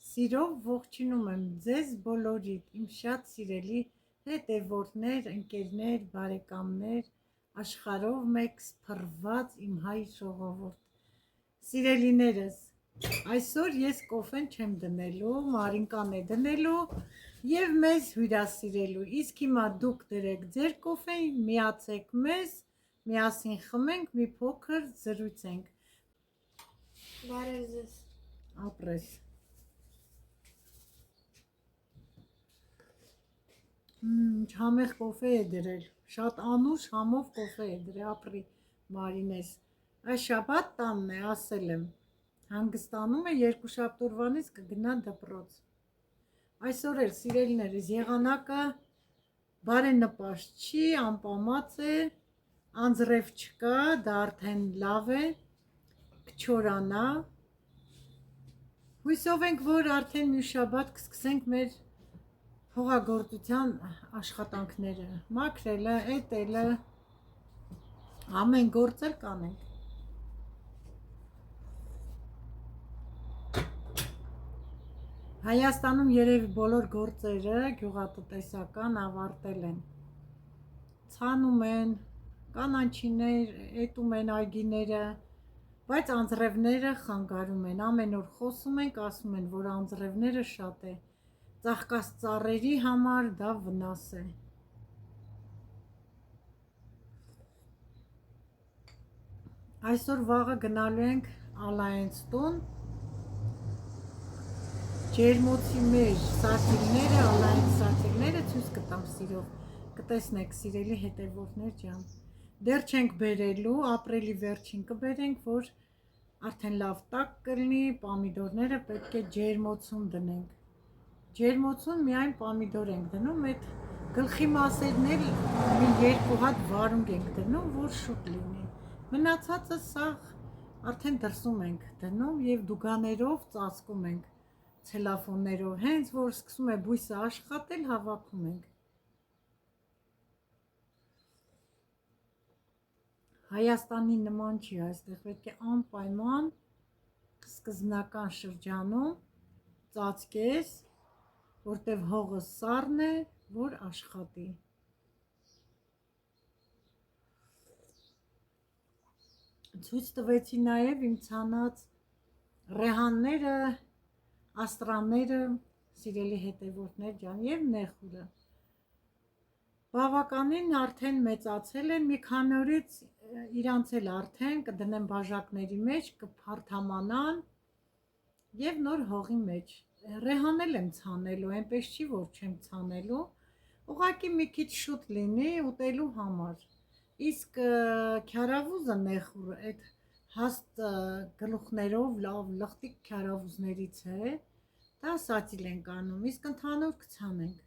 Սիրով ողջունում եմ ձեզ բոլորիդ, իմ շատ սիրելի հետևորդներ, ընկերներ, բարեկամներ, աշխարհով մեկ սփռված իմ հայ ժողովուրդ։ Սիրելիներս, այսօր ես կոֆեն չեմ դնելու, Մարինկան է դնելու եւ մեզ հյուրասիրելու։ Իսկ հիմա դուք դրեք ձեր կոֆեն, միացեք մեզ, միասին խմենք, մի փոքր զրուցենք։ Բարև ձեզ։ Ապրես։ Համեղ կոֆե է դրել, շատ անուշ համով կոֆե է դրել, ապրի Մարինես։ Այս շաբաթ տանն է, ասել եմ, հանգստանում է, երկուշաբթ օրվանից կգնա դպրոց։ Այսօր էլ սիրելիներս եղանակը բարենպաստ չի, անպամած է, անձրև չկա, դա արդեն լավ է, կչորանա։ Հույսով ենք, որ արդեն մի շաբաթ կսկսենք մեր հողագործության աշխատանքները, մաքրելը, էտելը, ամեն գործ էլ կանենք։ Հայաստանում երևի բոլոր գործերը գյուղատնտեսական ավարտել են։ Ցանում են, կանաչիներ, էտում են այգիները, բայց անձրևները խանգարում են, ամեն օր խոսում ենք, ասում են, որ անձրևները շատ է։ Ծաղկած ծառերի համար դա վնաս է։ Այսօր վաղը գնալու ենք Ալայենց տուն, ջերմոցի մեր սաթիլները, Ալայենց սաթիլները ցույց կտամ սիրով, կտեսնեք սիրելի հետևորդներ ջան։ Դեռ չենք բերելու, ապրիլի վերջին կբերենք, որ արդեն լավ տաք կլինի, պամիդորները պետք է ջերմոցում դնենք։ Ջերմոցում միայն պամիդոր ենք դնում, այդ գլխի մասերն էլ մի երկու հատ վարունգ ենք դնում, որ շուտ լինի։ Մնացածը սաղ արդեն դրսում ենք դնում եւ դուգաներով ծածկում ենք, ցելոֆաններով, հենց որ սկսում է բույսը աշխատել, հավաքում ենք։ Հայաստանի նման չի, այստեղ պետք է անպայման սկզբնական շրջանում ծածկես, որտև հողը սառն է, որ աշխատի։ Ցույց տվեցի նաև իմ ցանած ռեհանները, աստրանները, սիրելի հետևորդներ ջան, եւ նեխուրը։ Բավականին արդեն մեծացել են, մի քանի օրից իրանց էլ արդեն կդնեմ բաժակների մեջ, կփարթամանան եւ նոր հողի մեջ։ Ռեհանել եմ ցանելու, այնպես չի, որ չեմ ցանելու, ուղղակի մի քիչ շուտ լինի ուտելու համար։ Իսկ քյարավուզը նեխուրը, այդ հաստ գլուխներով լավ լխտիկ քյարավուզներից է, դա սատիլ ենք անում, իսկ ընդհանուր կցանենք։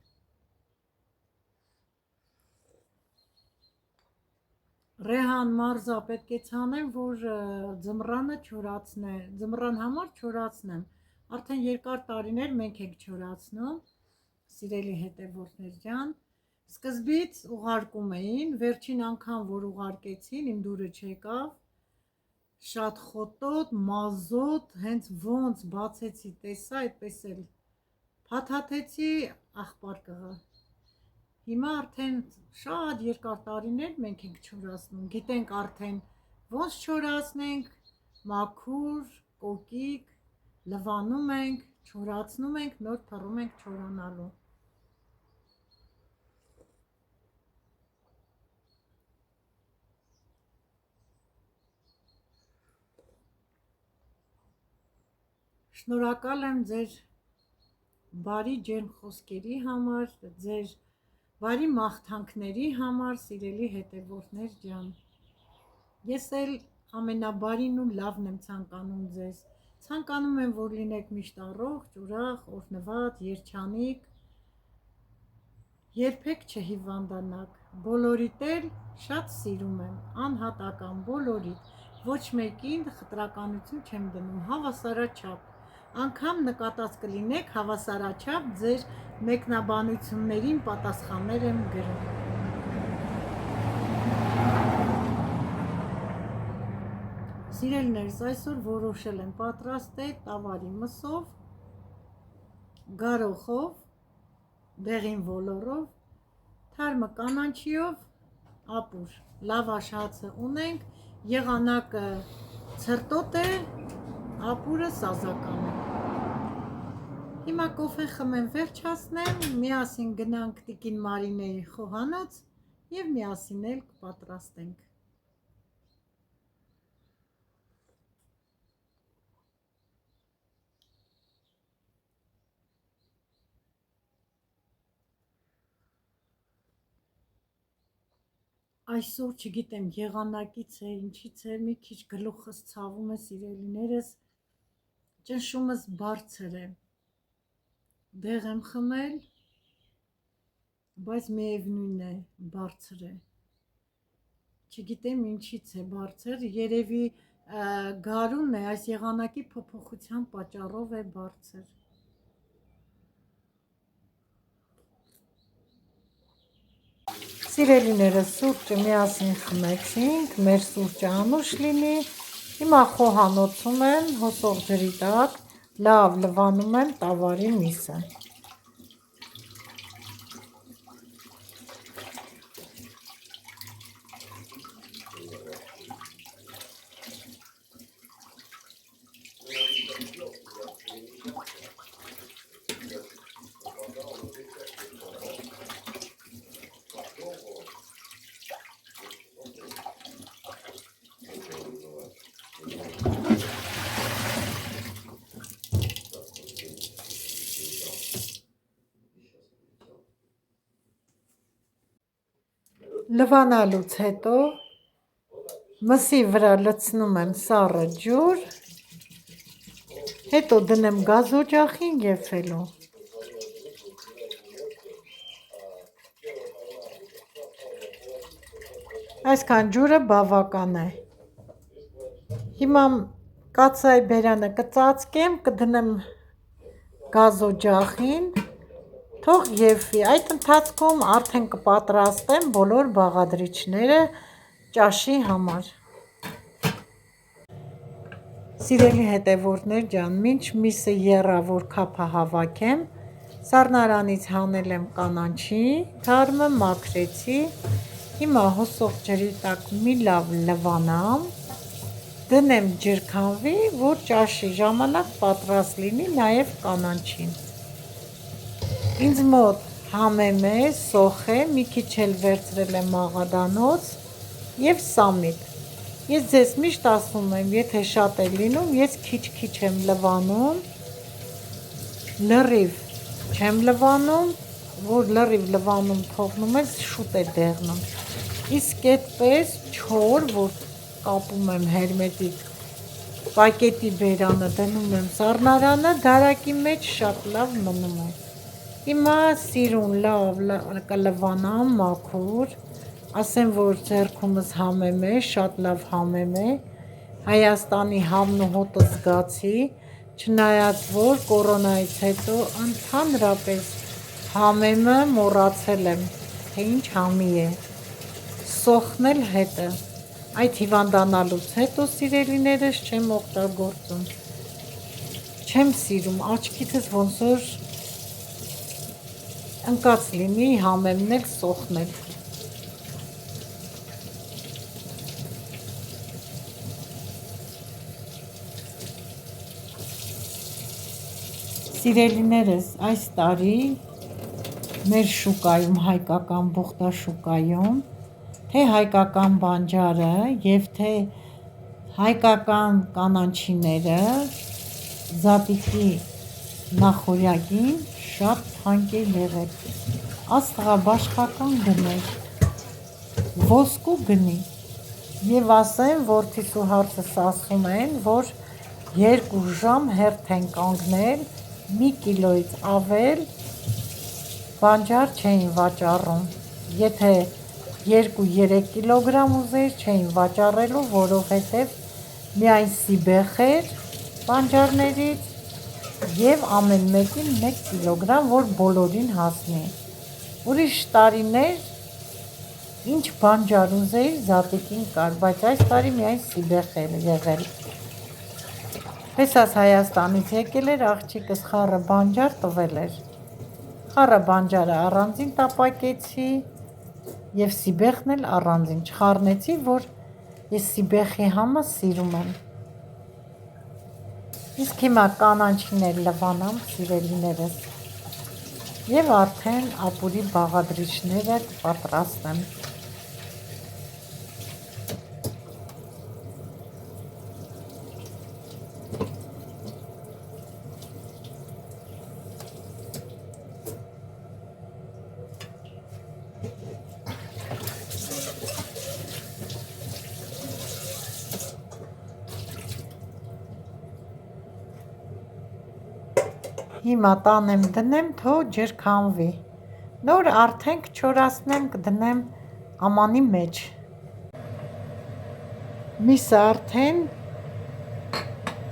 Ռեհան մարզա պետք է ցանեմ, որ ձմռանը չորացնե, ձմռան համար չորացնեմ։ Արդեն երկար տարիներ մենք ենք չորացնում, սիրելի հետևորդներ ջան։ Սկզբից ուղարկում էին, վերջին անգամ որ ուղարկեցին, իմ դուրը չեկավ, շատ խոտոտ, մազոտ, հենց ոնց բացեցի, տեսա, այդպես էլ փաթաթեցի, աղբար կղա։ Հիմա արդեն շատ երկար տարիներ մենք ենք չորացնում, գիտենք արդեն ոնց չորացնենք, մաքուր, կոկիկ, լվանում ենք, չորացնում ենք, նոր թռում ենք չորանալու։ Շնորհակալ եմ ձեր բարի ջերմ խոսքերի համար, ձեր բարի մաղթանքների համար, սիրելի հետևորդներ ջան։ Ես էլ ամենաբարին ու լավն եմ ցանկանում ձեզ։ Ցանկանում եմ, որ լինեք միշտ առողջ, ուրախ, օրհնված, երջանիկ, երբեք չհիվանդանաք։ Բոլորիդ էլ շատ սիրում եմ, անհատական բոլորիդ, ոչ մեկին խտրականություն չեմ դնում, հավասարաչափ։ Անգամ նկատած կլինեք, հավասարաչափ ձեր մեկնաբանություններին պատասխաններ եմ գրում։ Սիրելիներս, այսօր որոշել եմ պատրաստել տավարի մսով գարոխով, դեղին ոլորով, թարմը կանաչիով ապուր, լավաշ հացը ունենք, եղանակը ցրտոտ է, ապուրը սազական է։ Հիմա կոֆե խմեմ, վերջացնեմ, միասին գնանք տիկին Մարինեի խոհանոց և միասին էլ կպատրաստենք։ Այսօր չգիտեմ եղանակից է, ինչից է, մի քիչ գլուխս ցավում է, սիրելիներս, ճնշումս բարձր է, դեղ եմ խմել, բայց միևնույն է, բարձր է, չգիտեմ ինչից է բարձր, երևի գարունն է, այս եղանակի փոփոխության պատճառով է բարձր։ Սիրելիներս, սուրճը միասին խմեցինք, մեր սուրճը անուշ լինի, հիմա խոհանոցում եմ, հոսող ջրի տակ, լավ լվանում եմ տավարի միսը։ Լվանալուց հետո մսի վրա լցնում եմ սառը ջուր, հետո դնեմ գազօջախին և ֆելու։ Այսքան ջուրը բավական է։ Հիմա կաթսայի բերանը կծածկեմ, կդնեմ գազօջախին, թող եփվի, այդ ընթացքում արդեն կպատրաստեմ բոլոր բաղադրիչները ճաշի համար։ Սիրելի հետևորդներ ջան, մինչ միսը եռա, որ քափը հավաքեմ, սառնարանից հանել եմ կանաչի, թարմը մաքրեցի, հիմա հոսող ջրի տակ մի լավ լվանամ, դնեմ ջրքանվի, որ ճաշի ժամանակ պատրաստ լինի նաև կանաչին։ Ինձ մոտ համեմ է, սոխ է, մի քիչ էլ վերցրել եմ աղադանոց և սամիտ։ Ես ձեզ միշտ ասում եմ, եթե շատ է լինում, ես քիչ-քիչ եմ լվանում, լրիվ չեմ լվանում, որ լրիվ լվանում թողնում ես, շուտ է դեղնում։ Իսկ այդպես չոր, որ կապում եմ հերմետիկ պակետի բերանը, դնում եմ սառնարանը, դարակի մեջ շատ լավ մնում է։ Հիմա սիրուն լավ կլվանամ մաքուր, ասեմ, որ ձեռքումս համեմ է, շատ լավ համեմ է, Հայաստանի համն ու հոտը զգացի, չնայած որ կորոնայից հետո ընդհանրապես համեմը մոռացել եմ, թե ինչ համի է, սոխն էլ հետը, այդ հիվանդանալուց հետո սիրելիներս չեմ օգտագործում, չեմ սիրում, աչքիցս ոնց որ ընկած լինի համեմն էլ սոխն էլ։ Սիրելիներս, այս տարի մեր շուկայում, հայկական բուխտաշուկայում, թե հայկական բանջարը և թե հայկական կանաչիները զատիկի նախօրյակին շատ թանկ է եղել, աստղաբաշխական գներ, ոսկու գնի, և ասեմ, որդիս ու հարցս ասում են, որ 2 ժամ հերթ են կանգնել, 1 կիլոից ավել բանջար չէին վաճառում, եթե 2-3 կիլոգրամ ուզեիր չէին վաճառելու, որովհետև միայն սիբեխ էր բանջարներից և ամեն մեկին 1 կիլոգրամ, որ բոլորին հասնի։ Ուրիշ տարիներ ինչ բանջար ուզեիր զատիկին կար, բայց այս տարի միայն սիբեխ էր եղել։ Հեսաս Հայաստանից եկել էր, աղջիկս խառը բանջար տվել էր։ Խառը բանջարը առանձին տապակեցի և սիբեխն էլ առանձին չխառնեցի, որ ես սիբեխի համը սիրում եմ։ Իսկ հիմա կանաչին էլ լվանամ, սիրելիներս, և արդեն ապուրի բաղադրիչները կպատրաստեմ։ Հիմա տանեմ դնեմ, թող ջրքանվի։ Նոր արդեն կչորացնեմ, կդնեմ ամանի մեջ։ Միսը արդեն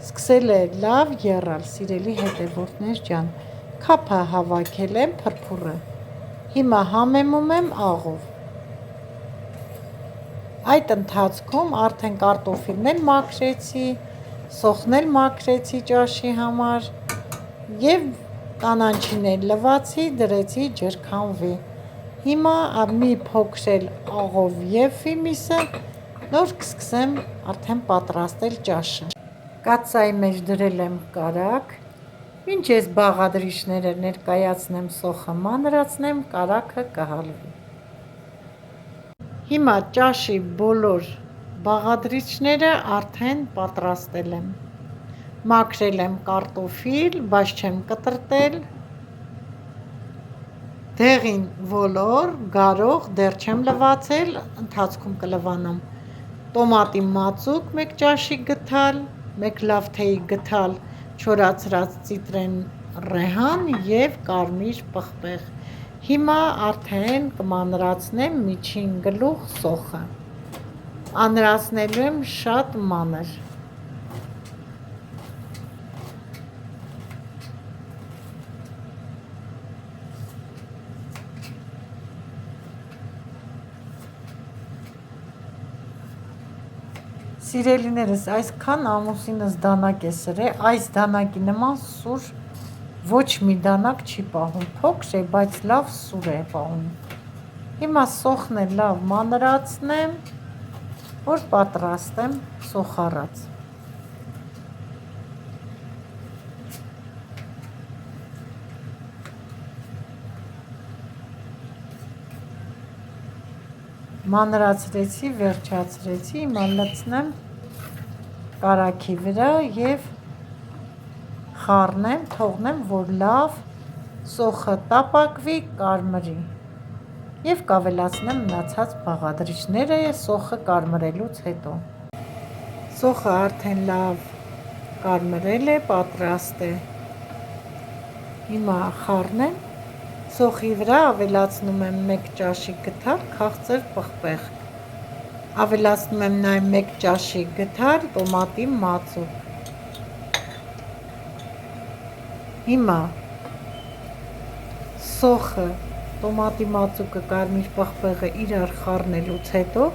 սկսել է լավ եռալ, սիրելի հետևորդներ ջան։ Քափը հավաքել եմ, փրփուրը։ Հիմա համեմում եմ աղով։ Այդ ընթացքում արդեն կարտոֆիլն էլ մաքրեցի, սոխն էլ մաքրեցի ճաշի համար և կանաչին էլ լվացի, դրեցի ջրքանվի։ Հիմա մի փոքր էլ աղով եփվի միսը, նոր կսկսեմ արդեն պատրաստել ճաշը։ Կաթսայի մեջ դրել եմ կարագ, մինչ ես բաղադրիչները ներկայացնեմ, սոխը մանրացնեմ, կարագը կհալվի։ Հիմա ճաշի բոլոր բաղադրիչները արդեն պատրաստել եմ։ Մաքրել եմ կարտոֆիլ, բայց չեմ կտրատել, դեղին ոլոր, գարող դեռ չեմ լվացել, ընթացքում կլվանամ։ Տոմատի մածուկ 1 ճաշի գթալ, 1 լավ թեյի գթալ չորացրած ծիտրեն ռեհան և կարմիր պղպեղ։ Հիմա արդեն կմանրացնեմ միջին գլուխ սոխը։ Անրացնելու եմ շատ մանր։ Սիրելիներս, այսքան ամուսինս դանակ է սրել, այս դանակի նման սուր ոչ մի դանակ չի պահում, փոքր է, բայց լավ սուր է պահում։ Հիմա սոխն էլ լավ մանրացնեմ, որ պատրաստեմ սոխառած։ Մանրացրեցի, վերջացրեցի, հիմա լցնեմ կարագի վրա և խառնեմ, թողնեմ, որ լավ սոխը տապակվի, կարմրի և կավելացնեմ մնացած բաղադրիչները սոխը կարմրելուց հետո։ Սոխը արդեն լավ կարմրել է, պատրաստ է։ Հիմա խառնեմ, սոխի վրա ավելացնում եմ 1 ճաշի գթալ քաղցր պղպեղ, ավելացնում եմ նաև 1 ճաշի գթալ տոմատի մածուկ։ Հիմա սոխը, տոմատի մածուկը, կարմիր պղպեղը իրար խառնելուց հետո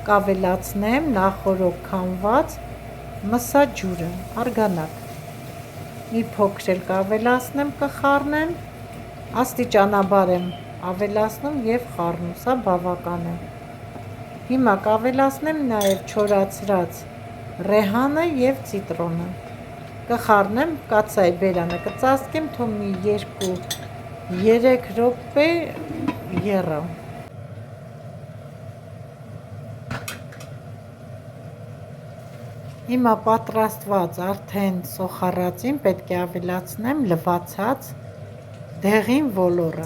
կավելացնեմ նախօրոք քամված մսաջուրը, արգանակ։ Մի փոքր էլ կավելացնեմ, կխառնեմ, աստիճանաբար եմ ավելացնում և խառնում, սա բավական է։ Հիմա կավելացնեմ նաև չորացրած ռեհանը և ծիտրոնը։ Կխառնեմ, կաթսայի բերանը կծածկեմ, թող մի 2-3 րոպե եռա։ Հիմա պատրաստված արդեն սոխառածին պետք է ավելացնեմ լվացած դեղին ոլորը։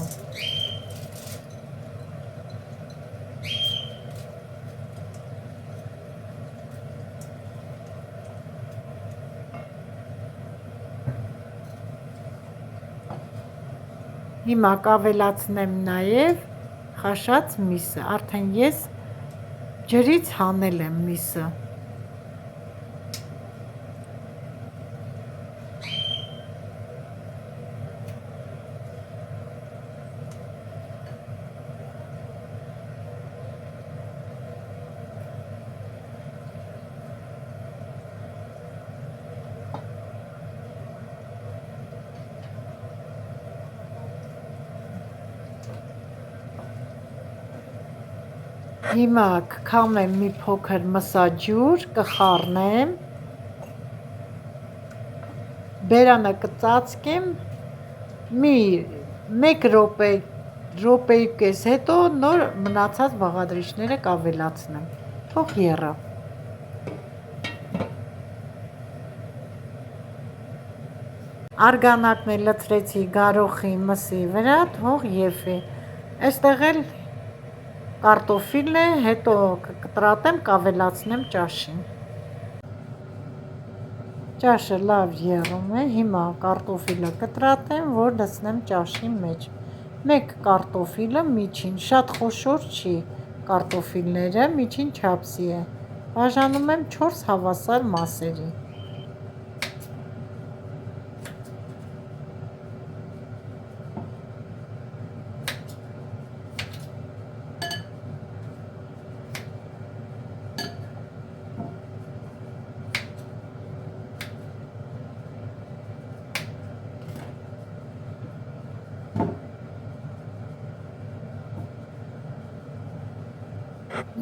Հիմա կավելացնեմ նաև խաշած միսը, արդեն ես ջրից հանել եմ միսը։ Հիմա կքամեմ մի փոքր մսաջուր, կխառնեմ, բերանը կծածկեմ, մի 1 րոպեուկես հետո նոր մնացած բաղադրիչները կավելացնեմ, թող եռա։ Արգանակն էլ լցրեցի գարոխի մսի վրա, թող եփի։ Այստեղ էլ կարտոֆիլն է, հետո կկտրատեմ, կավելացնեմ ճաշին։ Ճաշը լավ եռում է, հիմա կարտոֆիլը կտրատեմ, որ լցնեմ ճաշի մեջ։ Մեկ կարտոֆիլը միջին, շատ խոշոր չի կարտոֆիլները, միջին չափսի է։ Բաժանում եմ 4 հավասար մասերի։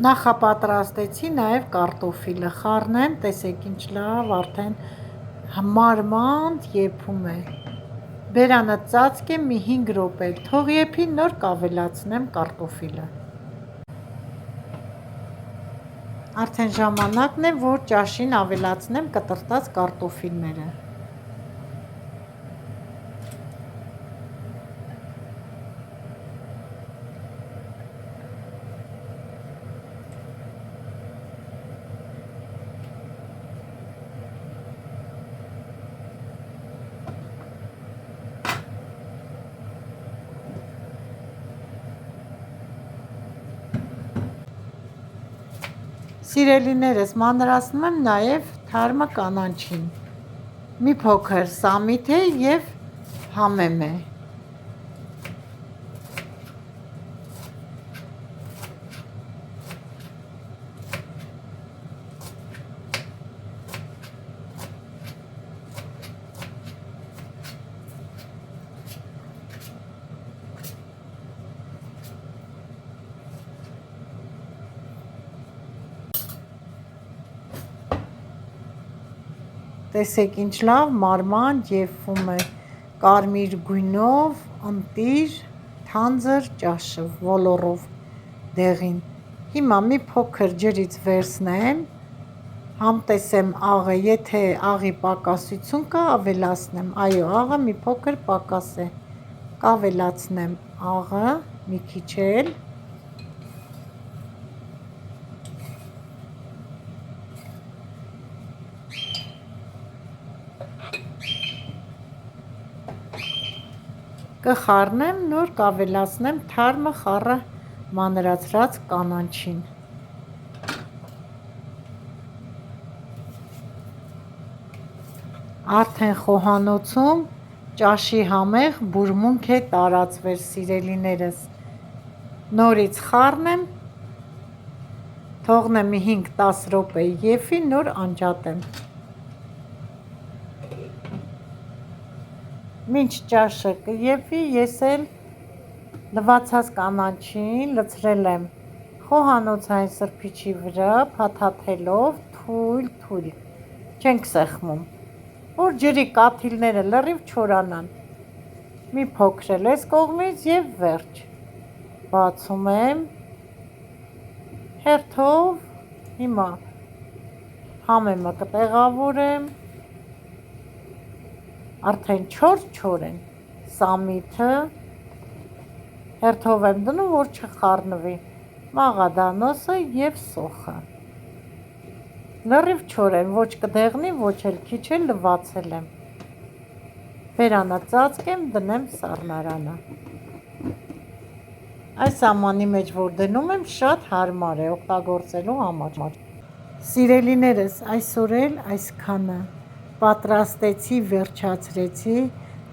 Նախապատրաստեցի նաև կարտոֆիլը, խառնեմ, տեսեք ինչ լավ, արդեն մարմանդ եփում է։ Բերանը ծածկեմ մի 5 րոպե, թող եփի, նոր կավելացնեմ կարտոֆիլը։ Արդեն ժամանակն է, որ ճաշին ավելացնեմ կտրտած կարտոֆիլները։ Սիրելիներս, մանրացնում եմ նաև թարմը կանաչին, մի փոքր սամիթ է և համեմ է։ Տեսեք ինչ լավ մարմանդ եփվում է, կարմիր գույնով, ընտիր, թանձր ճաշը ոլորով դեղին։ Հիմա մի փոքր ջրից վերցնեմ, համտեսեմ աղը, եթե աղի պակասություն կա, ավելացնեմ, այո, աղը մի փոքր պակաս է, կավելացնեմ աղը, մի քիչ էլ։ Կխառնեմ, նոր կավելացնեմ թարմը խառը մանրացրած կանաչին։ Արդեն խոհանոցում ճաշի համեղ բուրմունք է տարածվել, սիրելիներս։ Նորից խառնեմ, թողնեմ մի 5-10 րոպե եփի, նոր անջատեմ։ Մինչ ճաշը կեփի, ես էլ լվացած կանաչին լցրել եմ խոհանոցային սրբիչի վրա, փաթաթելով թույլ, չենք սեղմում, որ ջրի կաթիլները լրիվ չորանան։ Մի փոքր էլ այս կողմից և վերջ։ Բացում եմ հերթով, հիմա համեմը կտեղավորեմ, արդեն չոր են, սամիթը հերթով եմ դնում, որ չխառնվի, մաղադանոսը և սոխը։ Լրիվ չոր են, ոչ կդեղնի, ոչ էլ քիչ էլ լվացել եմ։ Բերանը ծածկեմ, դնեմ սառնարանը։ Այս ամանի մեջ, որ դնում եմ, շատ հարմար է օգտագործելու համար։ Սիրելիներս, այսօր էլ այսքանը պատրաստեցի, վերջացրեցի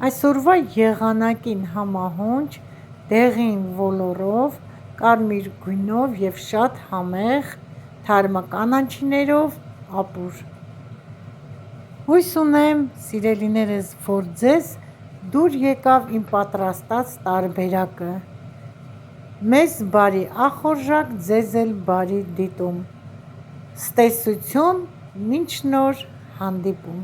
այսօրվա եղանակին համահունչ դեղին ոլորով, կարմիր գույնով և շատ համեղ թարմը կանաչիներով ապուր։ Հույս ունեմ, սիրելիներս, որ ձեզ դուր եկավ իմ պատրաստած տարբերակը։ Մեզ բարի ախորժակ, ձեզ էլ բարի դիտում։ Ստեսություն, մինչ նոր հանդիպում։